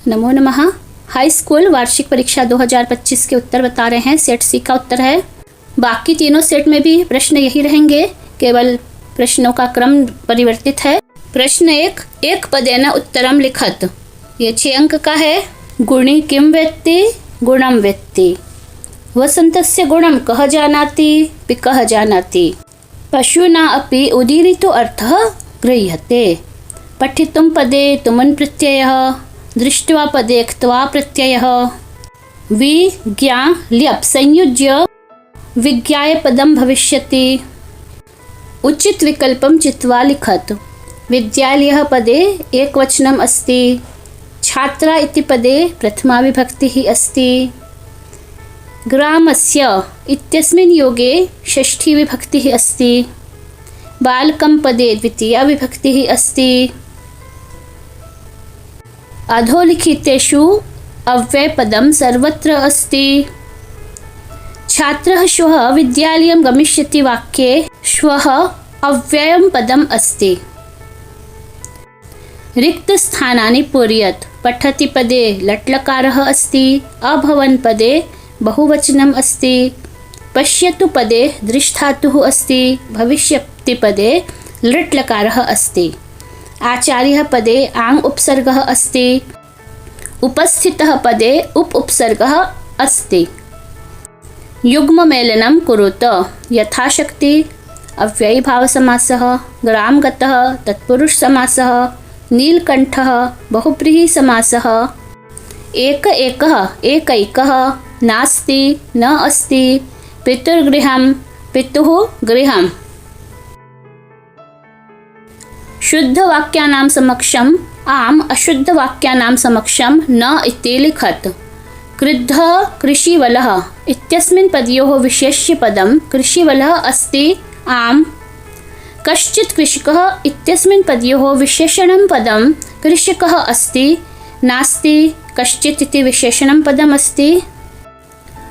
नमो नमः। High school वार्षिक परीक्षा 2025 के उत्तर बता रहे हैं। सेट सी का उत्तर है। बाकी तीनों सेट में भी प्रश्न यही रहेंगे, केवल प्रश्नों का क्रम परिवर्तित है। प्रश्न एक पदेन उत्तरम लिखत। ये 6 अंक का है। गुणी किम वेत्ति गुणम वेत्ति। वसंतस्य गुणम कह जानाति पिकः जानाति। पशुना अपि उदीरितो अर्थः गृह्यते। पठितुं पदे तुमन् प्रत्ययः, दृष्ट्वा पदे क्त्वा प्रत्ययः। विज्ञा ल्यप् संयुज्य विज्ञाय पदं भविष्यति। उचित विकल्पं चित्वा लिखत। विद्यालयः पदे एकवचनम् अस्ति। छात्रा इति पदे प्रथमा विभक्तिः अस्ति। ग्रामस्य इत्यस्मिन् योगे षष्ठी विभक्तिः अस्ति। बालकं पदे द्वितीया विभक्तिः अस्ति। अधोलिखितेषु अव्ययपदं सर्वत्र अस्ति। छात्रः श्वः विद्यालयं गमिष्यति वाक्ये श्वः अव्ययं पदम् अस्ति। रिक्तस्थानानि पूरयत्। पठति पदे लट्लकारः अस्ति। अभवन् पदे बहुवचनम् अस्ति। पश्यतु पदे दृष्टातुः अस्ति। भविष्यति पदे लट्लकारः अस्ति। आचार्यः पदे आङ् उपसर्गः अस्ति। उपस्थितः पदे उप उपसर्गः अस्ति। युग्ममेलनं कुरुत। यथाशक्ति अव्ययीभावसमासः। ग्राम गतः तत्पुरुष समासः। नीलकण्ठः बहुव्रीहि समासः। एकैकः एकैकः। नास्ति न अस्ति। पितुर्गृहं पितुः गृहम्। शुद्ध वाक्यानां समक्षम आम अशुद्ध वाक्यानां समक्षम न इति लिखत। क्रुद्धः कृषिवलः इत्यस्मिन् पदयोः विशेष्य पदं कृषिवलः अस्ति। आम। कश्चित् कृषकः इत्यस्मिन् पदयोः विशेषणं पदं कृषकः अस्ति। नास्ति। कश्चित् इति विशेषणं पदम् अस्ति।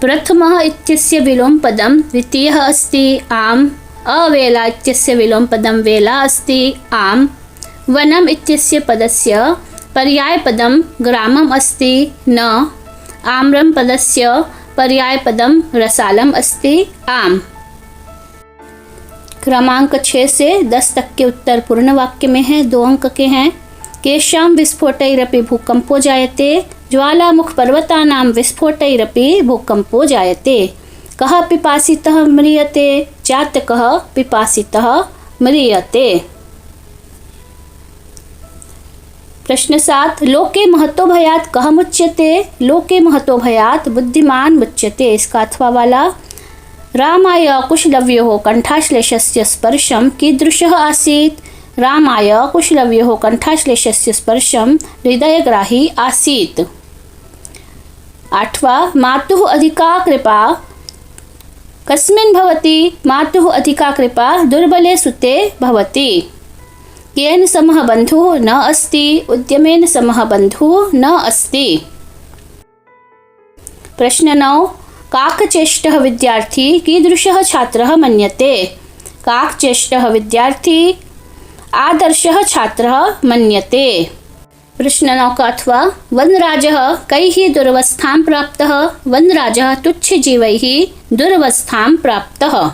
प्रथमः इत्यस्य विलोम पदं द्वितीयः अस्ति। आम। अवेला इत्यस्य विलोम पदं वेला अस्ति। आम। वनम् इत्यस्य पदस्य पर्यायपदं ग्रामम् अस्ति। न। आम्रं पदस्य पर्यायपदं रसालम् अस्ति। आम। क्रमांक 6 से 10 तक के उत्तर पूर्ण वाक्य में है, 2 अंक के हैं। केषां विस्फोटैरपि भूकंपो जायते। ज्वालामुख पर्वतानां विस्फोटैरपि भूकंपो जायते। कः पिपासितः म्रियते। चातकः पिपासितः म्रियते। प्रश्न 7 लोके महतो भयात् कः मुच्यते। लोके महतो भयात् बुद्धिमान् मुच्यते। इसका अथवा वाला। रामाय कुशलव्योः कण्ठाश्लेषस्य स्पर्शं कीदृशः आसीत्। रामाय कुशलव्योः कण्ठाश्लेषस्य स्पर्शं हृदयग्राही आसीत्। 8वां मातुः अधिका कृपा कस्मिन् भवति। मातुः अधिका कृपा दुर्बले सुते भवति। केन समः बन्धुः न अस्ति। उद्यमेन समः बन्धुः न अस्ति। प्रश्न 9 काकचेष्टः विद्यार्थी कीदृशः छात्रः मन्यते। काकचेष्टः विद्यार्थी आदर्शः छात्रः मन्यते। प्रश्न 9 का अथवा वनराजः कैः दुरवस्थां प्राप्तः। वनराजः तुच्छजीवैः दुरवस्थां प्राप्तः।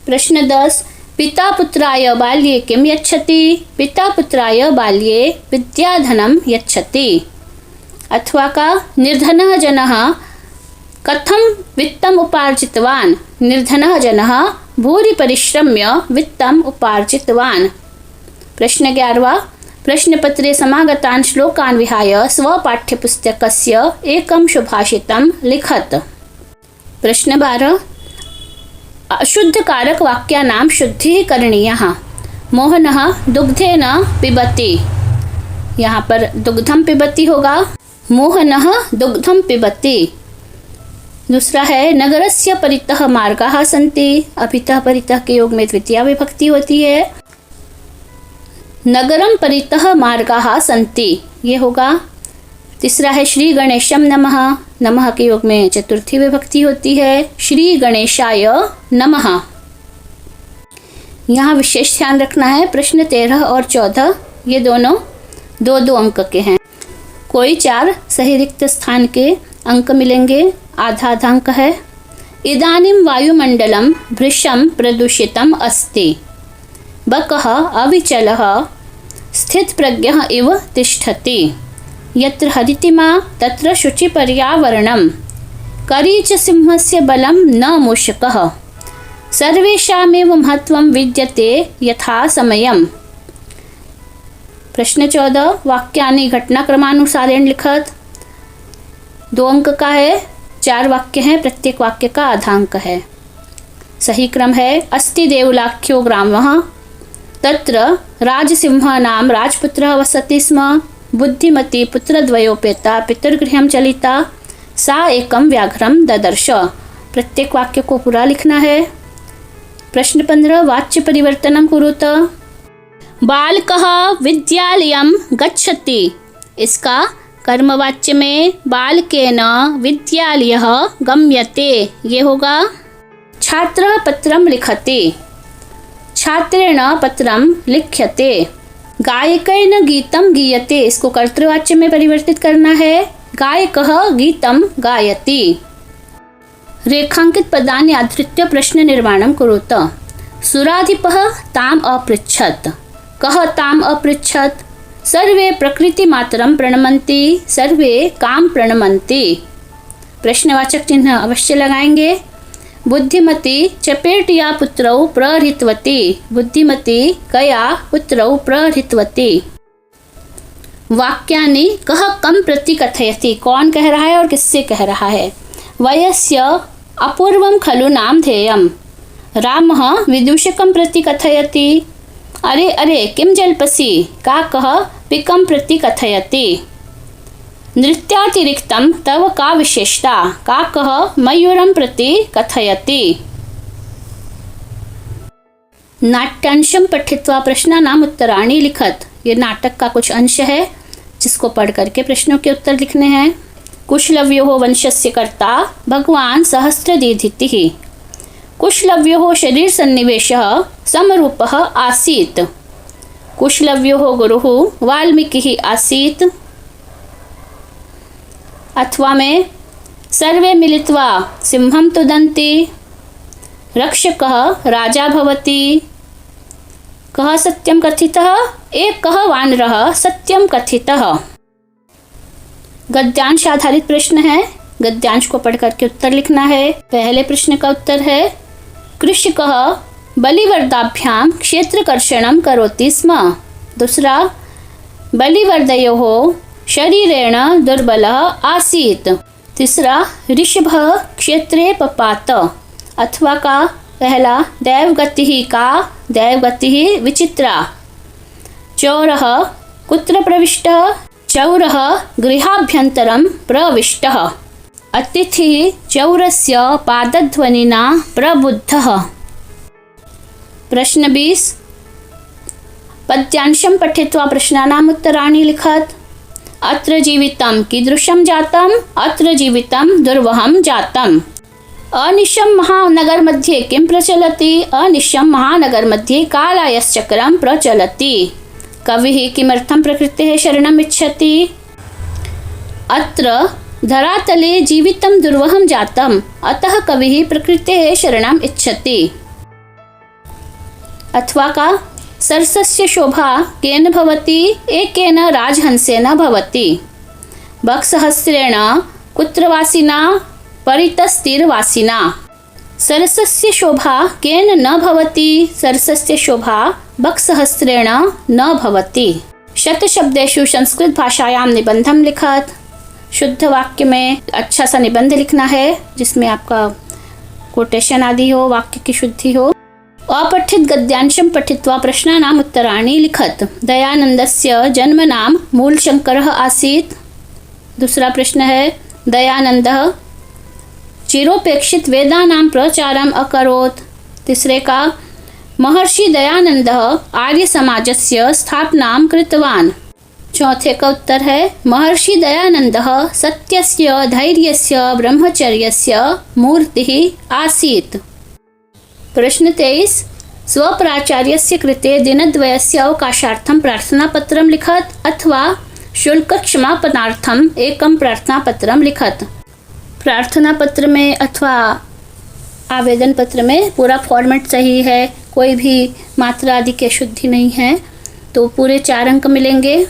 प्रश्न 10 पिता पुत्राय बाल्ये किं यच्छति। पिता पुत्राय बाल्ये विद्याधनं यच्छति। अथवा का निर्धनः जनः कथं वित्तम् उपार्जितवान्। निर्धनः जनः भूरि परिश्रम्य वित्तम् उपार्जितवान्। प्रश्न 11 प्रश्नपत्रे समागतान् श्लोकान् विहाय स्वपाठ्यपुस्तकस्य एकं सुभाषितं लिखत। प्रश्न 12 अशुद्धकारक वाक्यानां शुद्धिः करणीयः। मोहनः दुग्धेन पिबति। यहाँ पर दुग्धम पिबति होगा। मोहनः दुग्धम पिबति। दूसरा है नगरस्य परितः मार्गाः सन्ति। अपितः परितः के योग में द्वितीया विभक्ति होती है। नगरम परितः मार्गाः सन्ति ये होगा। तीसरा है श्री गणेशम नमः। नमः के योग में चतुर्थी विभक्ति होती है। श्री गणेशाय नमः। यहाँ विशेष ध्यान रखना है। प्रश्न 13 और 14 ये दोनों 2-2 अंक के हैं। कोई 4 सही रिक्त स्थान के अंक मिलेंगे। आधा आधा अंक है। इदानीं वायुमंडलम भृशं प्रदूषितम अस्ति। बकः अविचलः स्थितप्रज्ञः इव तिष्ठति। यत्र हरितिमा तत्र शुचिपर्यावरणम्। करीचसिंहस्य बलं न मूषकः। सर्वेषामेव महत्त्वं विद्यते यथा समयम्। प्रश्न 14 वाक्यानि घटनाक्रमानुसारेण लिखत। 2 अंक का है। 4 वाक्य हैं, प्रत्येक वाक्य का आधा अंक है। सही क्रम है अस्ति देवलाख्यो ग्रामः तत्र राजसिंह नाम राजपुत्रः वसति स्म। बुद्धिमती पुत्रद्वयोपेता पितृगृहं चलिता सा एकं व्याघ्रं ददर्श। प्रत्येक वाक्य को पूरा लिखना है। प्रश्न 15 वाच्य परिवर्तनं कुरुत। बालकः विद्यालयं गच्छति। इसका कर्मवाच्य में बालकेन विद्यालयः गम्यते ये होगा। छात्रः पत्रं लिखति। छात्रेण पत्रं लिख्यते। गायकेन गीतं गीयते। इसको कर्तृवाच्य में परिवर्तित करना है। गायकः गीतं गायति। रेखांकित पदानि आधृत्य प्रश्न निर्माणं कुरुत। सुराधिपः ताम् अपृच्छत्। कः ताम् अपृच्छत्? सर्वे प्रकृतिमातरं प्रणमन्ति। सर्वे कां प्रणमन्ति। प्रश्नवाचक चिन्ह अवश्य लगाएंगे। बुद्धिमती चपेटया पुत्रौ प्रहृतवती। बुद्धिमती कया पुत्रौ प्रहृतवती। वाक्यानि कः कं प्रति कथयति। कौन कह रहा है और किससे कह रहा है। वयस्य अपूर्वं खलु नामधेयम्। रामः विदूषकं प्रति कथयति। अरे अरे किं जल्पसि। काकः पिकं प्रति कथयति। नृत्यातिरिक्तं तव का विशेषता। काकः मयूरं प्रति कथयति। नाट्यांशं पठित्वा प्रश्नानाम् उत्तराणि लिखत। ये नाटक का कुछ अंश है जिसको पढ़ करके प्रश्नों के उत्तर लिखने हैं। कुशलव्योः वंशस्य कर्ता भगवान सहस्रदीधितिः। कुशलव्योः शरीर सन्निवेशः समरूपः आसीत्। कुशलव्योः गुरुः वाल्मीकिः आसीत्। अथवा में सर्वे मिलित्वा सिंहं तुदन्ति। रक्षकः राजा भवति। कः सत्यं कथितः। एकः वानरः सत्यं कथितः। गद्यांश आधारित प्रश्न है। गद्यांश को पढ़ करके उत्तर लिखना है। पहले प्रश्न का उत्तर है कृषकः बलिवर्दाभ्यां क्षेत्रकर्षणं करोति स्म। दूसरा बलिवर्दयोः शरीरेण दुर्बलः आसीत्। तीसरा ऋषभः क्षेत्रे पपात। अथवा का पहला दैवगतिः का दैवगतिः विचित्रा। चोरः कुत्र प्रविष्टः। चौरः गृहाभ्यन्तरं प्रविष्टः। अतिथिः चौरस्य पादध्वनिना प्रबुद्धः। प्रश्न 20 पद्यांशं पठित्वा प्रश्नानाम् उत्तराणि लिखत। अत्र जीवितं कीदृशं जातम्। अत्र जीवितं दुर्वहं जातम्। अनिशं महानगर मध्ये किं प्रचलति। अनिशं महानगर मध्ये कालायश्चक्रं प्रचलति। कविः किमर्थं प्रकृतेः शरणम् इच्छति। अत्र धरातले जीवितं दुर्वहं जातम् अतः कविः प्रकृतेः शरणम् इच्छति। अथवा का सरसस्य शोभा केन भवति। एकेन राजहंसेन भवति। बक्सहस्रेण कुत्रवासिना परितस्तिर्वासिना। सरसस्य शोभा केन न भवति। सरसस्य शोभा बक्सहस्रेण न भवति। शतशब्देषु संस्कृत भाषायां निबंधं लिखत। शुद्ध वाक्य में अच्छा सा निबंध लिखना है जिसमें आपका कोटेशन आदि हो, वाक्य की शुद्धि हो। अपठित गद्यांशं पठित्वा प्रश्नानाम् उत्तराणि लिखत। दयानन्दस्य जन्म नाम मूलशंकरः आसीत्। दूसरा प्रश्न है दयानन्दः चिरोपेक्षित वेदानां प्रचारम् अकरोत्। तीसरे का महर्षि दयानन्दः आर्य समाजस्य स्थापनां कृतवान्। चौथे का उत्तर है महर्षि दयानन्दः सत्यस्य धैर्यस्य ब्रह्मचर्यस्य मूर्तिः आसीत्। प्रश्न 23 स्वप्राचार्यस्य कृते दिनद्वयस्य अवकाशार्थं प्रार्थनापत्रं लिखत। अथवा शुल्क क्षमापणार्थम एकम प्रार्थना पत्रम लिखत। प्रार्थना पत्र में अथवा आवेदन पत्र में पूरा फॉर्मेट सही है, कोई भी मात्रा आदि की अशुद्धि नहीं है, तो पूरे 4 अंक मिलेंगे।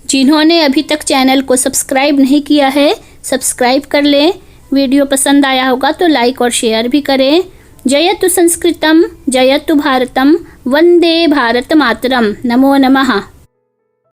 जिन्होंने अभी तक चैनल को सब्सक्राइब नहीं किया है, सब्सक्राइब कर लें। वीडियो पसंद आया होगा तो लाइक और शेयर भी करें। जयतु संस्कृतम, जयतु भारतम, वंदे भारत मातरम। नमो नमः।